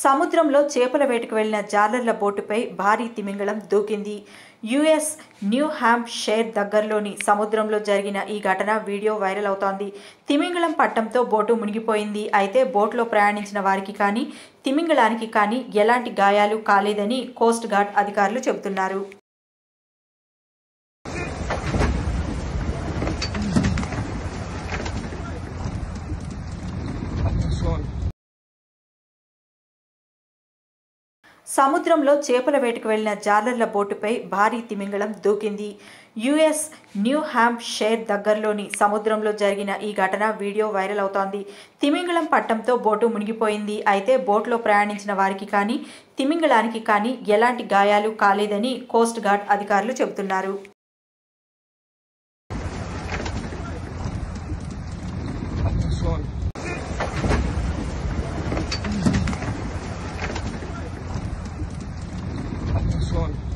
సముద్రంలో చేపల వేటకు వెళ్లిన జాలర్ల బోటుపై భారీ తిమింగళం దూకింది. యుఎస్ న్యూ హ్యాంప్షైర్ దగ్గరలోని సముద్రంలో జరిగిన ఈ ఘటన వీడియో వైరల్ అవుతోంది. తిమింగళం పట్టంతో బోటు మునిగిపోయింది. అయితే బోట్లో ప్రయాణించిన వారికి కానీ తిమింగళానికి కానీ ఎలాంటి గాయాలు కాలేదని కోస్ట్ గార్డ్ అధికారులు చెబుతున్నారు. సముద్రంలో చేపల వేటకు వెళ్లిన జాలర్ల బోటుపై భారీ తిమింగళం దూకింది. యుఎస్ న్యూ హ్యాంప్షైర్ దగ్గరలోని సముద్రంలో జరిగిన ఈ ఘటన వీడియో వైరల్ అవుతోంది. తిమింగళం పట్టంతో బోటు మునిగిపోయింది. అయితే బోట్లో ప్రయాణించిన వారికి కానీ తిమింగళానికి కానీ ఎలాంటి గాయాలు కాలేదని కోస్ట్ గార్డ్ అధికారులు చెబుతున్నారు. One.